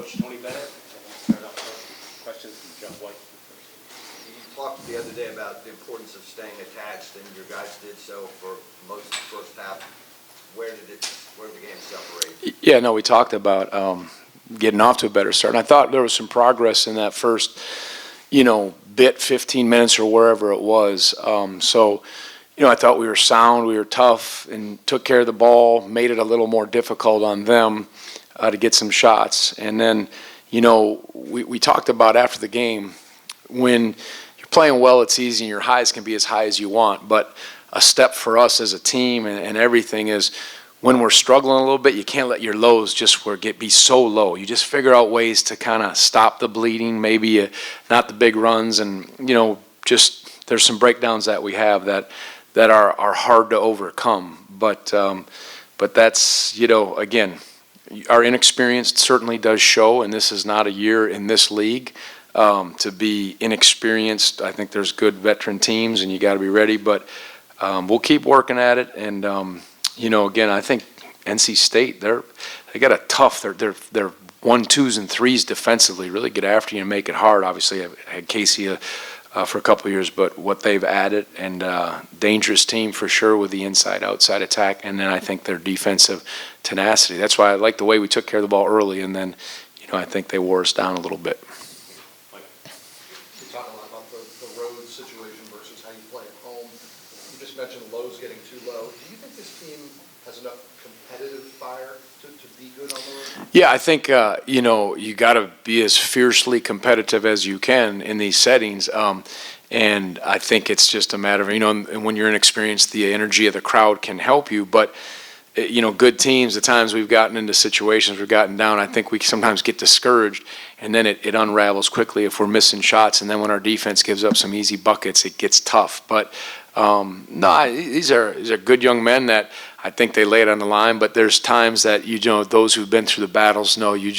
Coach Tony Bennett. Start off with questions from Jeff White. You talked the other day about the importance of staying attached, and your guys did so for most of the first half. Where did the game separate? Yeah, no, we talked about getting off to a better start. And I thought there was some progress in that first, bit, 15 minutes or wherever it was. I thought we were sound, we were tough, and took care of the ball, made it a little more difficult on them to get some shots. And then, we talked about after the game, when you're playing well, it's easy, and your highs can be as high as you want. But a step for us as a team and everything is when we're struggling a little bit, you can't let your lows just be so low. You just figure out ways to kind of stop the bleeding, maybe not the big runs, and, just there's some breakdowns that we have that are hard to overcome. But that's, again, our inexperience certainly does show, and this is not a year in this league to be inexperienced. I think there's good veteran teams, and you got to be ready. But we'll keep working at it. And again, I think NC State they got a tough. They're 1, 2s, and 3s defensively. Really get after you and make it hard. Obviously, I had Casey for a couple of years, but what they've added, and dangerous team for sure with the inside-outside attack, and then I think their defensive tenacity. That's why I like the way we took care of the ball early, and then I think they wore us down a little bit. You talk a lot about the road situation versus how you play at home. You just mentioned lows getting too low. Do you think this team has enough competitive fire to be good on the road? Yeah, I think you got to be as fiercely competitive as you can in these settings, and I think it's just a matter of and when you're inexperienced, the energy of the crowd can help you. But good teams, the times we've gotten into situations, we've gotten down, I think we sometimes get discouraged, and then it unravels quickly if we're missing shots, and then when our defense gives up some easy buckets, it gets tough. But no, these are good young men that I think they lay it on the line. But there's times that those who've been through the battles know you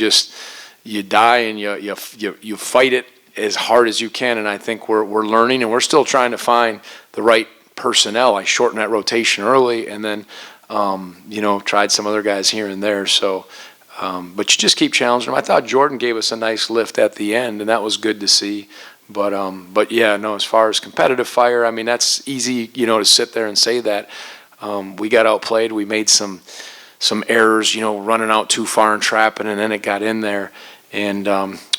die and you fight it as hard as you can. And I think we're learning, and we're still trying to find the right personnel. I shortened that rotation early, and then tried some other guys here and there. So, but you just keep challenging them. I thought Jordan gave us a nice lift at the end, and that was good to see. But yeah, no, as far as competitive fire, I mean, that's easy, to sit there and say that. We got outplayed. We made some errors, running out too far and trapping, and then it got in there. And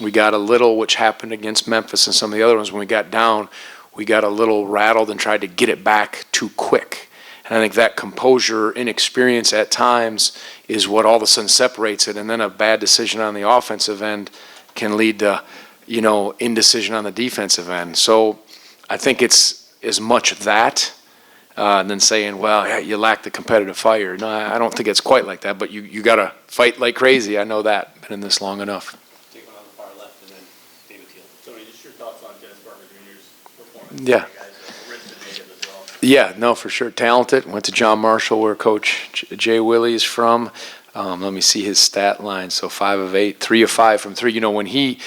we got a little, which happened against Memphis and some of the other ones, when we got down, we got a little rattled and tried to get it back too quick. And I think that composure, inexperience at times is what all of a sudden separates it. And then a bad decision on the offensive end can lead to, indecision on the defensive end. So I think it's as much that than saying, well, you lack the competitive fire. No, I don't think it's quite like that, but you got to fight like crazy. I know that. Been in this long enough. Take one on the far left, and then David Teal. Tony, just your thoughts on Dennis Barker Jr.'s performance? Yeah. Yeah, no, for sure. Talented. Went to John Marshall, where Coach Jay Willie is from. Let me see his stat line. So 5 of 8, 3 of 5 from 3. When he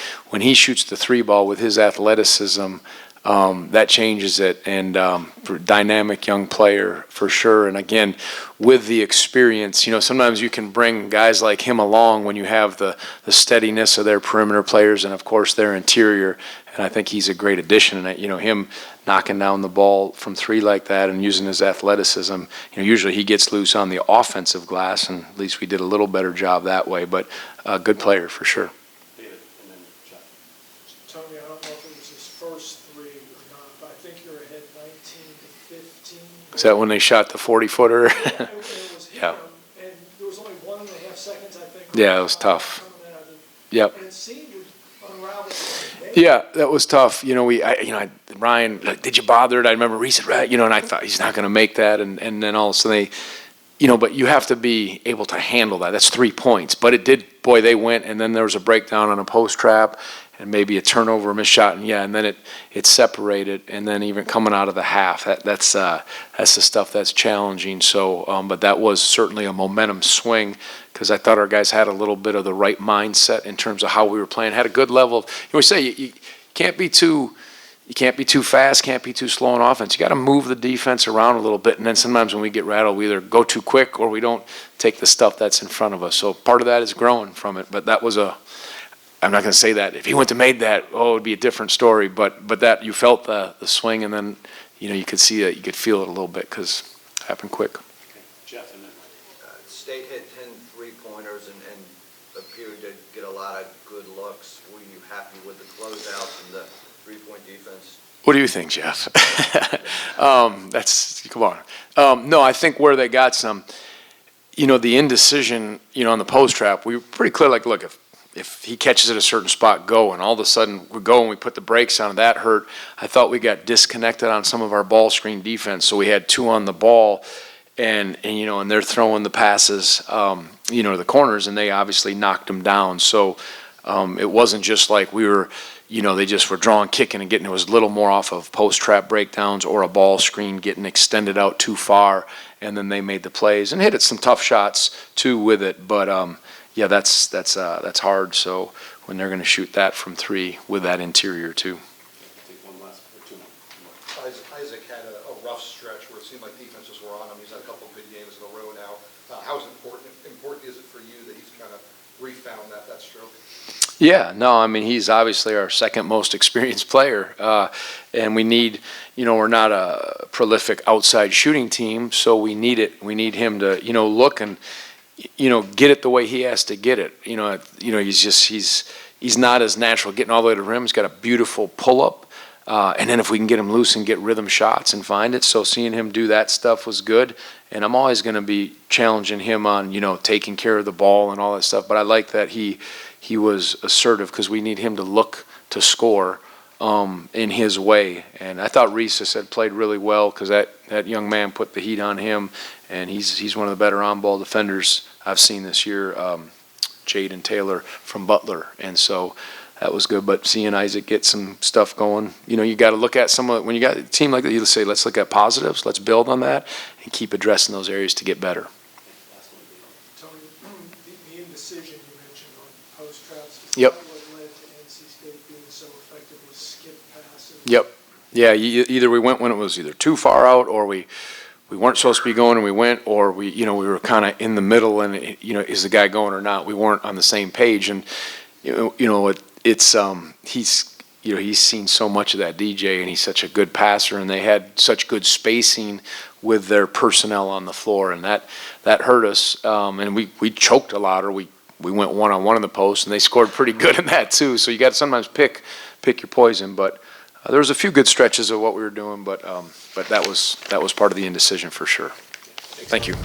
shoots the 3 ball with his athleticism, that changes it. And for dynamic young player for sure. And again, with the experience, sometimes you can bring guys like him along when you have the steadiness of their perimeter players and of course their interior. And I think he's a great addition. And him knocking down the ball from 3 like that and using his athleticism, usually he gets loose on the offensive glass, and at least we did a little better job that way. But a good player for sure. David, and then Chuck. Tony, I don't know if it was his first 3 or not, but I think you're ahead 19-15. Is that when they shot the 40-footer? It was him, Yeah. and there was only 1.5 seconds, I think. Yeah, it was tough. Yep. And it seemed to unravel. Yeah, that was tough. Ryan, like, did you bother it? I remember he said, and I thought he's not going to make that, and then all of a sudden but you have to be able to handle that. That's 3 points. But they went, and then there was a breakdown on a post trap, and maybe a turnover, a missed shot, and then it separated, and then even coming out of the half, that's the stuff that's challenging. So, but that was certainly a momentum swing, because I thought our guys had a little bit of the right mindset in terms of how we were playing. Had a good level of, we say you can't be too fast, can't be too slow on offense. You got to move the defense around a little bit, and then sometimes when we get rattled, we either go too quick or we don't take the stuff that's in front of us. So part of that is growing from it, but that was I'm not going to say that. If he went to made that, oh, it'd be a different story. But that you felt the swing, and then, you could see it, you could feel it a little bit because it happened quick. Okay. Jeff, and then State hit 10 three-pointers and appeared to get a lot of good looks. Were you happy with the closeouts and the three-point defense? What do you think, Jeff? Come on. No, I think where they got some, the indecision, on the post trap, we were pretty clear, like, look, if he catches at a certain spot, go, and all of a sudden we go and we put the brakes on, that hurt. I thought we got disconnected on some of our ball screen defense, so we had 2 on the ball, and they're throwing the passes, to the corners, and they obviously knocked them down. So it wasn't just like we were, they just were drawing, kicking, and getting. It was a little more off of post trap breakdowns or a ball screen getting extended out too far, and then they made the plays and hit it some tough shots too with it. But yeah, that's hard. So when they're going to shoot that from 3 with that interior too. take one last or 2 more. Isaac had a rough stretch where it seemed like defenses were on him. He's had a couple of good games in a row now. How important is it for you that he's kind of refound that stroke? Yeah, no, I mean, he's obviously our second most experienced player, and we need, we're not a prolific outside shooting team, so we need it. We need him to, look and, get it the way he has to get it. He's not as natural getting all the way to the rim. He's got a beautiful pull-up, and then if we can get him loose and get rhythm shots and find it, so seeing him do that stuff was good. And I'm always going to be challenging him on, taking care of the ball and all that stuff. But I like that he was assertive because we need him to look to score in his way. And I thought Reese had played really well because that young man put the heat on him, and he's one of the better on-ball defenders I've seen this year, Jaden Taylor from Butler. And so that was good. But seeing Isaac get some stuff going, you got to look at some of it. When you got a team like that, you say, let's look at positives, let's build on that, and keep addressing those areas to get better. Tony, the indecision you mentioned on post traps, is Yep. that what led to NC State being so effective with skip passes? Yep. Yeah, either we went when it was either too far out, or we weren't supposed to be going and we went, or we were kind of in the middle and, is the guy going or not? We weren't on the same page. And, he's seen so much of that DJ, and he's such a good passer, and they had such good spacing with their personnel on the floor, and that hurt us. And we choked a lot, or we went one-on-one in the post, and they scored pretty good in that too. So you got to sometimes pick your poison. But there was a few good stretches of what we were doing, but that was part of the indecision for sure. Thank you.